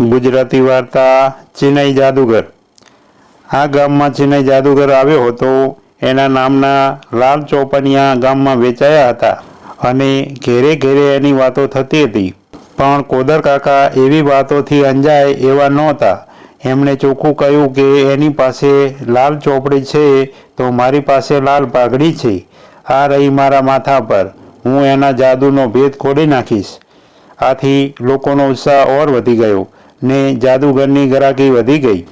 ગુજરાતી વાર્તા ચિનાઈ જાદુગર। આ ગામમાં ચિનાઈ જાદુગર આવ્યો હતો। એના નામના લાલ ચોપનિયા ગામમાં વેચાયા હતા અને ઘેરે ઘેરે એની વાતો થતી હતી। પણ કોદર કાકા એવી વાતોથી અંજાય એવા નહોતા। એમણે ચોખ્ખું કહ્યું કે એની પાસે લાલ ચોપડી છે તો મારી પાસે લાલ પાઘડી છે। આ રહી મારા માથા પર, હું એના જાદુનો ભેદ ખોલી નાખીશ। આથી લોકોનો ઉત્સાહ ઓર વધી ગયો ને જાદુગરની ગરાકી વધી ગઈ।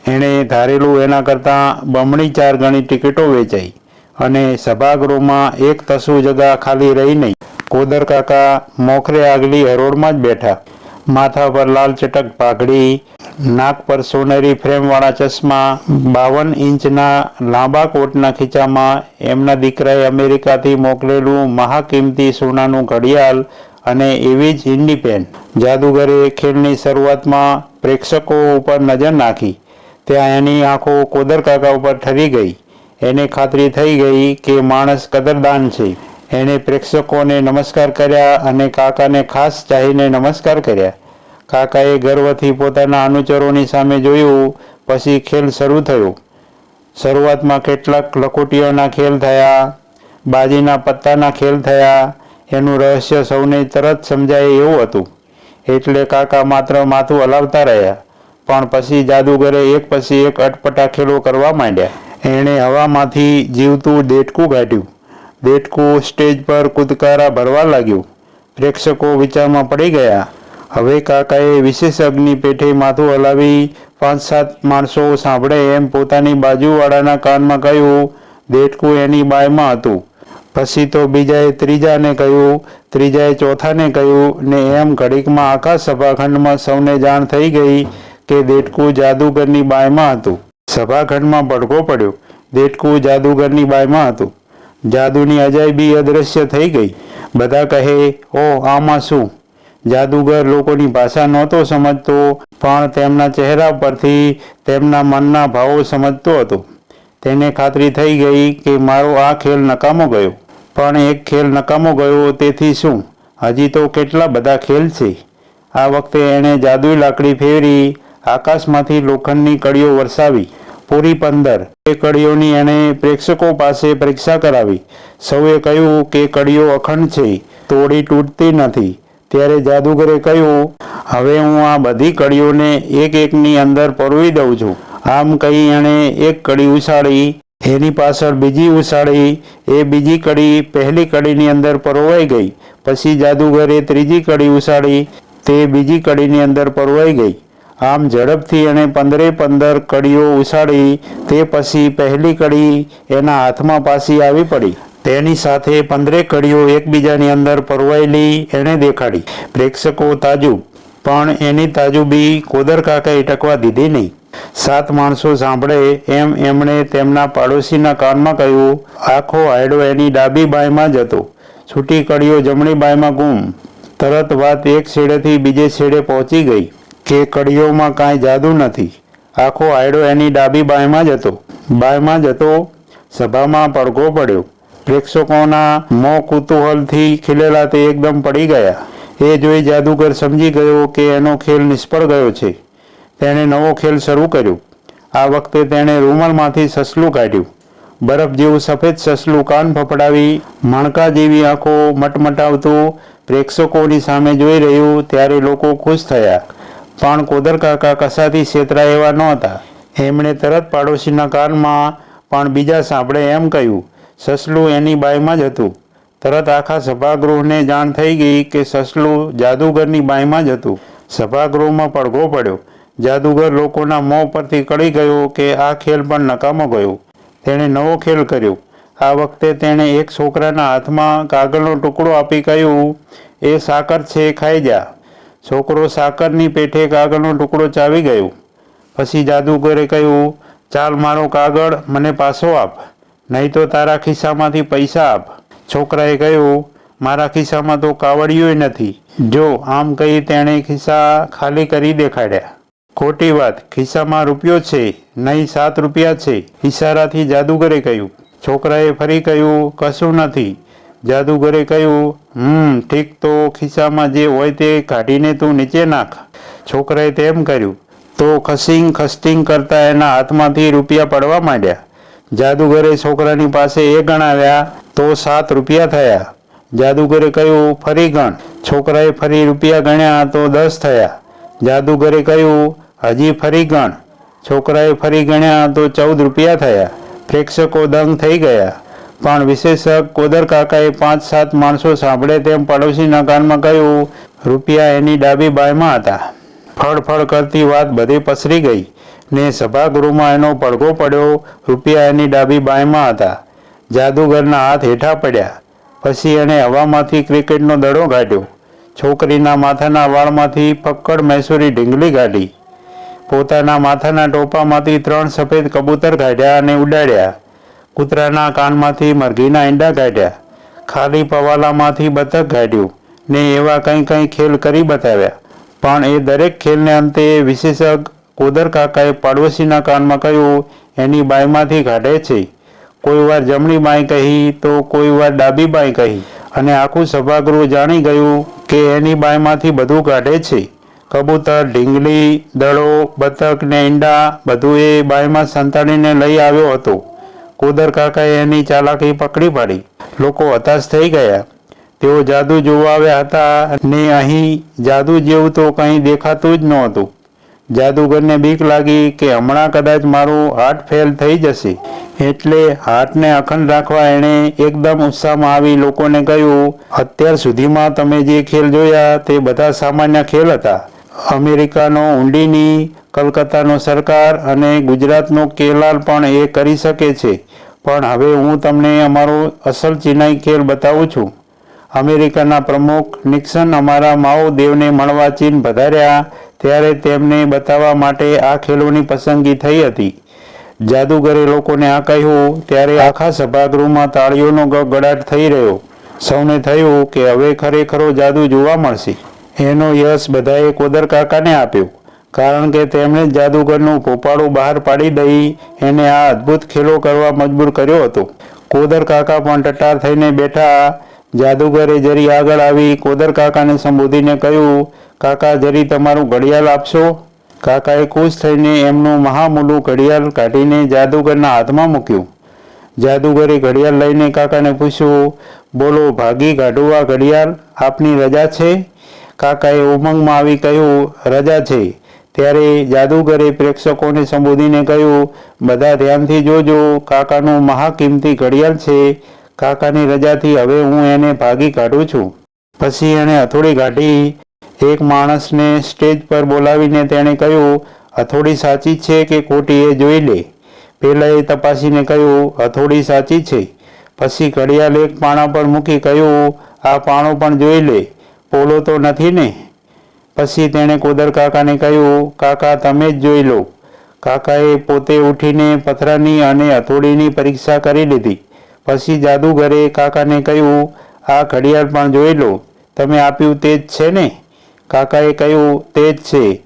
એણે ધારેલું એના કરતાં બમણી 4 ગણી ટિકિટો વેચાઈ અને સભાગૃહમાં એક તસુ જગા ખાલી રહી નહીં। કોદર કાકા મોખરે આગલી હરોળમાં જ બેઠા, માથા પર લાલ ચટક પાઘડી, નાક પર સોનેરી ફ્રેમવાળા ચશ્મા, 52 ઇંચના લાંબા કોટના ખીચામાં એમના દીકરાએ અમેરિકાથી મોકલેલું મહાકિંમતી સોનાનું ઘડિયાળ અને એવી જ હિન્દી પેન। જાદુગરે ખેલની શરૂઆતમાં પ્રેક્ષકો ઉપર નજર નાખી, ત્યાં એની આંખો કોદર કાકા ઉપર ઠરી ગઈ। એને ખાતરી થઈ ગઈ કે માણસ કદરદાન છે। એણે પ્રેક્ષકોને નમસ્કાર કર્યા અને કાકાને ખાસ ચાહીને નમસ્કાર કર્યા। કાકાએ ગર્વથી પોતાના અનુચરોની સામે જોયું, પછી ખેલ શરૂ થયો। શરૂઆતમાં કેટલાક લખોટીઓના ખેલ થયા, બાજીના પત્તાના ખેલ થયા। એનું રહસ્ય સૌને તરત સમજાય એવું હતું, એટલે કાકા માત્ર માથું હલાવતા રહ્યા। પણ પછી જાદુગરે એક પછી એક અટપટા ખેલો કરવા માંડ્યા। એણે હવામાંથી જીવતું દેડકું કાઢ્યું। દેડકું સ્ટેજ પર કૂદકારા ભરવા લાગ્યું। પ્રેક્ષકો વિચારમાં પડી ગયા। હવે કાકાએ વિશેષજ્ઞની પેઠે માથું હલાવી 5-7 માણસો સાંભળે એમ પોતાની બાજુવાળાના કાનમાં કહ્યું, દેડકું એની બાયમાં હતું। પછી તો બીજાએ ત્રીજાને કહ્યું, ત્રીજાએ ચોથાને કહ્યું ને એમ ઘડીકમાં આખા સભાખંડમાં સૌને જાણ થઈ ગઈ કે દેડકું જાદુગરની બાયમાં હતું। સભાખંડમાં ભડકો પડ્યો, દેડકું જાદુગરની બાયમાં હતું। જાદુની અજાયબી અદૃશ્ય થઈ ગઈ। બધા કહે, ઓહ, આમાં શું? જાદુગર લોકોની ભાષા નહોતો સમજતો, પણ તેમના ચહેરા પરથી તેમના મનના ભાવો સમજતો હતો। તેને ખાતરી થઈ ગઈ કે મારો આ ખેલ નકામો ગયો। પણ એક ખેલ નકામો ગયો તેથી શું? હજી તો કેટલા બધા ખેલ છે। આ વખતે એણે જાદુઈ લાકડી ફેરવી, આકાશમાંથી લોખંડની કડીઓ વરસાવી, પૂરી 15। એ કડીઓની એણે પ્રેક્ષકો પાસે પરીક્ષા કરાવી। સૌએ કહ્યું કે કડીઓ અખંડ છે, તોડી તૂટતી નથી। ત્યારે જાદુગરે કહ્યું, હવે હું આ બધી કડીઓને એક એકની અંદર પરોવી દઉં છું। આમ કહી એણે એક કડી ઉછાળી, એની પાછળ બીજી ઉછાળી, એ બીજી કડી પહેલી કડીની અંદર પરોવાઈ ગઈ। પછી જાદુગરે ત્રીજી કડી ઉછાળી, તે બીજી કડીની અંદર પરોવાઈ ગઈ। આમ ઝડપથી એણે 15 કડીઓ ઉછાળી, તે પછી પહેલી કડી એના હાથમાં પાછી આવી પડી। તેની સાથે 15 કડીઓ એકબીજાની અંદર પરોવાયેલી એણે દેખાડી। પ્રેક્ષકો તાજુબ, પણ એની તાજુબી કોદર કાકાએ ટકવા દીધી નહીં। 7 માણસો સાંભળે એમ એમણે તેમના પાડોશીના કાનમાં કહ્યું, આખો આયડો એની ડાબી બાયમાં જ હતો, છૂટી કડીઓ જમણી બાયમાં ગુમ। તરત વાત એક છેડેથી બીજે છેડે પહોંચી ગઈ કે કડીઓમાં કાંઈ જાદુ નથી, આખો આયડો એની ડાબી બાયમાં જ હતો। સભામાં પડઘો પડ્યો। પ્રેક્ષકોના મોં કુતૂહલથી ખીલેલા તે એકદમ પડી ગયા। એ જોઈ જાદુગર સમજી ગયો કે એનો ખેલ નિષ્ફળ ગયો છે। તેણે નવો ખેલ શરૂ કર્યો। આ વખતે તેણે રૂમાલમાંથી સસલું કાઢ્યું। બરફ જેવું સફેદ સસલું કાન ફફડાવી, મણકા જેવી આંખો મટમટાવતું પ્રેક્ષકોની સામે જોઈ રહ્યું। ત્યારે લોકો ખુશ થયા, પણ કોદર કાકા કશાથી છેતરાય એવા નહોતા। એમણે તરત પાડોશીના કાનમાં પણ બીજા સાંભળે એમ કહ્યું, સસલું એની બાયમાં જ હતું। તરત આખા સભાગૃહને જાણ થઈ ગઈ કે સસલું જાદુગરની બાયમાં જ હતું। સભાગૃહમાં પડઘો પડ્યો। જાદુગર લોકોના મોં પરથી કળી ગયો કે આ ખેલ પણ નકામો ગયો। તેણે નવો ખેલ કર્યો। આ વખતે તેણે એક છોકરાના હાથમાં કાગળનો ટુકડો આપી કહ્યું, એ સાકર છે, ખાઈ જા। છોકરો સાકરની પેઠે કાગળનો ટુકડો ચાવી ગયો। પછી જાદુગરે કહ્યું, ચાલ મારો કાગળ મને પાછો આપ, નહીં તો તારા ખિસ્સામાંથી પૈસા આપ। છોકરાએ કહ્યું, મારા ખિસ્સામાં તો કાવડિયું નથી, જો। આમ કહી તેણે ખિસ્સા ખાલી કરી દેખાડ્યા। ખોટી વાત, ખિસ્સામાં રૂપિયો છે, નહીં 7 રૂપિયા છે, ઇશારાથી જાદુગરે કહ્યું। છોકરાએ ફરી કહ્યું, કશું નથી। જાદુગરે કહ્યું, ઠીક, તો ખિસ્સામાં જે હોય તે કાઢીને તું નીચે નાખ। છોકરાએ તેમ કર્યું તો ખસીંગ ખસ્ટિંગ કરતા એના હાથમાંથી રૂપિયા પડવા માંડ્યા. જાદુગરે છોકરાની પાસે એ ગણાવ્યા તો 7 રૂપિયા થયા. જાદુગરે કહ્યું ફરી ગણ. છોકરાએ ફરી રૂપિયા ગણ્યા તો 10 થયા. જાદુગરે કહ્યું હજી ફરી ગણ. છોકરાએ ફરી ગણ્યા તો 14 રૂપિયા થયા. પ્રેક્ષકો દંગ થઈ ગયા. પણ વિશેષક કોદર કાકાએ 5-7 માણસો સાંભળે તેમ પડોશીના કાનમાં કહ્યું રૂપિયા એની ડાબી બાયમાં હતા. ફળફળ કરતી વાત બધે પસરી ગઈ ને સભાગૃહમાં એનો પડઘો પડ્યો. રૂપિયા એની ડાબી બાયમાં હતા. જાદુગરના હાથ હેઠા પડ્યા. પછી એણે હવામાંથી ક્રિકેટનો દડો કાઢ્યો. છોકરીના માથાના વાળમાંથી ફક્કડ મૈસૂરી ઢીંગલી કાઢી. પોતાના માથાના ટોપામાંથી 3 સફેદ કબૂતર કાઢ્યા અને ઉડાડ્યા. કૂતરાના કાનમાંથી મરઘીના ઈંડા કાઢ્યા. ખાલી પવાલામાંથી બતક કાઢ્યું ને એવા કંઈ ખેલ કરી બતાવ્યા. પણ એ દરેક ખેલને અંતે વિશેષક કોદર કાકાએ પાડોશીના કાનમાં કહ્યું એની બાયમાંથી કાઢે છે. કોઈ વાર જમણી બાઈ કહી તો કોઈ વાર ડાબી બાઈ કહી અને આખું સભાગૃહ જાણી ગયું કે એની બાયમાંથી બધું કાઢે છે. કબૂતર, ઢીંગલી, દડો, બતક ને ઈંડા બધું એ બાયમાં સંતાડીને લઈ આવ્યો હતો. કોદર કાકાએ એની ચાલાકી પકડી પાડી. લોકો હતાશ થઈ ગયા. તેઓ જાદુ જોવા આવ્યા હતા ને અહીં જાદુ જેવું તો કંઈ દેખાતું જ નહોતું. જાદુગરને બીક લાગી કે હમણાં કદાચ મારું હાર્ટ ફેલ થઈ જશે. એટલે હાર્ટને અખંડ રાખવા એણે એકદમ ઉત્સાહમાં આવી લોકોને કહ્યું અત્યાર સુધીમાં તમે જે ખેલ જોયા તે બધા સામાન્ય ખેલ હતા. અમેરિકાનો ઊંડીની, કલકત્તાનો સરકાર અને ગુજરાતનો કેલાલ પણ એ કરી શકે છે. પણ હવે હું તમને અમારો અસલ ચિનાઈ ખેલ બતાવું છું. અમેરિકાના પ્રમુખ નિક્સન અમારા માઓ દેવને મળવા ચીન પધાર્યા ત્યારે તેમને બતાવવા માટે આ ખેલોની પસંદગી થઈ હતી. જાદુગરે લોકોને આ કહ્યું ત્યારે આખા સભાગૃહમાં તાળીઓનો ગડગડાટ થઈ રહ્યો. સૌને થયું કે હવે ખરેખરો જાદુ જોવા મળશે. એનો યશ બધાએ કોદર કાકાને આપ્યો કારણ કે તેમણે જ જાદુગરનું પોપાળું બહાર પાડી દઈ એને આ અદ્ભુત ખેલો કરવા મજબૂર કર્યો હતો. કોદર કાકા પણ ટટાર થઈને બેઠા. જાદુગરે જરી આગળ આવી કોદર કાકાને સંબોધીને કહ્યું કાકા જરી તમારું ઘડિયાળ આપશો. કાકાએ ખુશ થઈને એમનું મહામૂલું ઘડિયાળ કાઢીને જાદુગરના હાથમાં મૂક્યું. જાદુગરે ઘડિયાળ લઈને કાકાને પૂછ્યું બોલો ભાગી કાઢું આ ઘડિયાળ, આપની રજા છે? કાકાએ ઉમંગમાં આવી કહ્યું રજા છે. ત્યારે જાદુગરે પ્રેક્ષકોને સંબોધીને કહ્યું બધા ધ્યાનથી જોજો, કાકાનું મહાકિંમતી ઘડિયાળ છે. કાકાની રજાથી હવે હું એને ભાગી કાઢું છું. પછી એણે હથોડી કાઢી. એક માણસને સ્ટેજ પર બોલાવીને તેણે કહ્યું હથોડી સાચી છે કે ખોટી એ જોઈ લે. પેલાએ તપાસીને કહ્યું હથોડી સાચી છે. પછી ઘડિયાળ એક પાણા પર મૂકી કહ્યું આ પાણો પણ જોઈ લે, પોલો તો નથી ને? પછી તેણે કોદર કાકાને કહ્યું કાકા તમે જ જોઈ લો. કાકાએ પોતે ઉઠીને પથરાની અને હથોડીની પરીક્ષા કરી લીધી. પછી જાદુગરે કાકાને કહ્યું આ ઘડિયાળ પણ જોઈ લો, તમે આપ્યું તે જ છે ને? કાકાએ કહ્યું તે જ છે.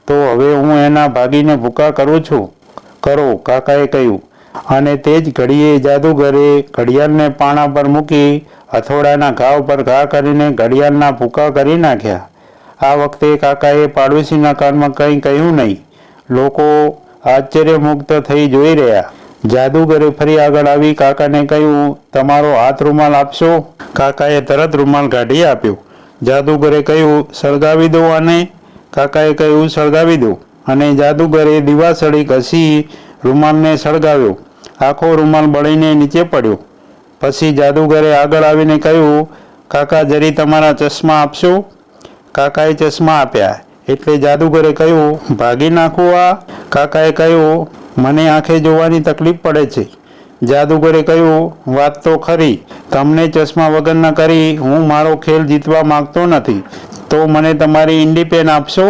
તો હવે હું એના ભાગીને ભૂકા કરું છું. કરો, કાકાએ કહ્યું. અને તે જ ઘડીએ જાદુગરે ઘડિયાળને પાણા પર મૂકી હથોડાના ઘાવ પર ઘા કરીને ઘડિયાળના ભૂકા કરી નાખ્યા. આ વખતે કાકાએ પાડોશીના કાનમાં કંઈ કહ્યું નહીં. લોકો આશ્ચર્યમુગ્ધ થઈ જોઈ રહ્યા. જાદુગરે ફરી આગળ આવી કાકાને કહ્યું તમારો હાથ રૂમાલ આપશો? કાકાએ તરત રૂમાલ કાઢી આપ્યો. જાદુગરે કહ્યું સળગાવી દો આને. કાકાએ કહ્યું સળગાવી દો. અને જાદુગરે દીવાસળી ઘસી રૂમાલને સળગાવ્યો. આખો રૂમાલ બળીને નીચે પડ્યો. પછી જાદુગરે આગળ આવીને કહ્યું કાકા જરી તમારા ચશ્મા આપશો? કાકાએ ચશ્મા આપ્યા. એટલે જાદુગરે કહ્યું ભાગી નાખું આ? કાકાએ કહ્યું મને આંખે જોવાની તકલીફ પડે છે. જાદુગરે કહ્યું વાત તો ખરી, તમને ચશ્મા વગરના કરી હું મારો ખેલ જીતવા માંગતો નથી. તો મને તમારી ઈંડી પેન આપશો?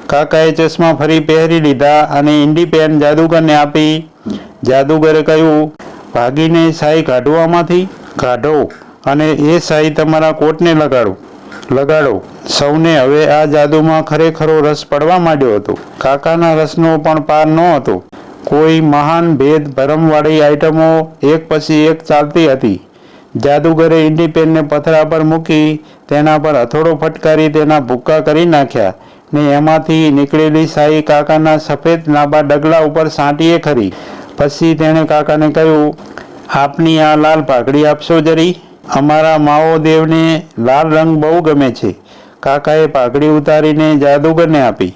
કાકાએ ચશ્મા ફરી પહેરી લીધા અને ઈંડી પેન જાદુગરને આપી. જાદુગરે કહ્યું ભાગીને શાહી કાઢવામાંથી કાઢો અને એ શાહી તમારા કોટને લગાડો. સૌને હવે આ જાદુમાં ખરેખરો રસ પડવા માંડ્યો હતો. કાકાના રસનો પણ પાર ન હતો. કોઈ મહાન ભેદ ભરમવાળી આઈટમો એક પછી એક ચાલતી હતી. જાદુગરે ઈંડી પેનને પથરા પર મૂકી તેના પર હથોડો ફટકારી તેના ભૂક્કા કરી નાખ્યા. ને એમાંથી નીકળેલી શાહી કાકાના સફેદ લાંબા ડગલા ઉપર સાંટીએ ખરી. પછી તેણે કાકાને કહ્યું, આપની આ લાલ પાઘડી આપશો જરી, અમારા માઓદેવને લાલ રંગ બહુ ગમે છે. કાકાએ પાઘડી ઉતારીને જાદુગરને આપી.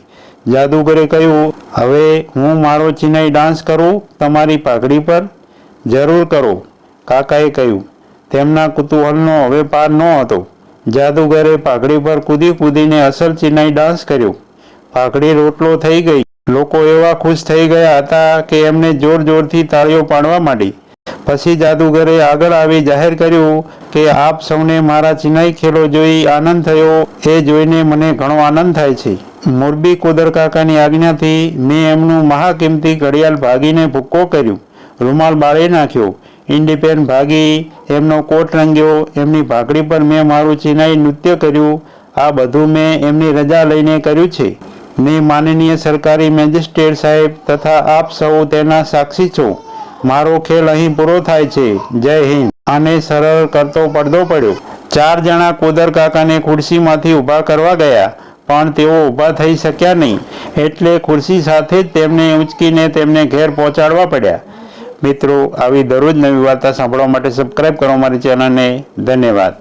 જાદુગરે કહ્યું, હવે હું મારો ચિનાઈ ડાન્સ કરું તમારી પાઘડી પર? જરૂર કરો, કાકાએ કહ્યું. તેમના કુતૂહલનો હવે પાર ન હતો. જાદુગરે પાઘડી પર કૂદી કૂદીને અસલ ચિનાઈ ડાન્સ કર્યો. પાઘડી રોટલો થઈ ગઈ. લોકો એવા ખુશ થઈ ગયા હતા કે એમને જોર જોરથી તાળીઓ પાડવા માંડી. પછી જાદુગરે આગળ આવી જાહેર કર્યું કે આપ સૌને મારા ચિનાઈ ખેલો જોઈ આનંદ થયો. એ જોઈને મને ઘણો આનંદ થાય છે. મોરબી કોદર કાકાની આજ્ઞાથી મેં એમનું મહાકિંમતી ઘડિયાળ ભાગીને ભૂક્કો કર્યું, રૂમાલ બાળી નાખ્યો, ઇન્ડિપેન ભાગી, એમનો કોટ રંગ્યો, એમની ભાગડી પર મેં મારું ચિનાઈ નૃત્ય કર્યું. આ બધું મેં એમની રજા લઈને કર્યું છે. મેં માનનીય સરકારી મેજિસ્ટ્રેટ સાહેબ તથા આપ સૌ તેના સાક્ષી છો. મારો ખેલ અહીં પૂરો થાય છે. જય હિન્દ. આને સરળ કરતો પડદો પડ્યો. 4 જણા કોદર કાકાને ખુરશીમાંથી ઊભા કરવા ગયા, પણ તેઓ ઊભા થઈ શક્યા નહીં. એટલે ખુરશી સાથે જ તેમને ઉંચકીને તેમને ઘેર પહોંચાડવા પડ્યા. મિત્રો, આવી દરરોજ નવી વાર્તા સાંભળવા માટે સબસ્ક્રાઈબ કરો મારી ચેનલને. ધન્યવાદ.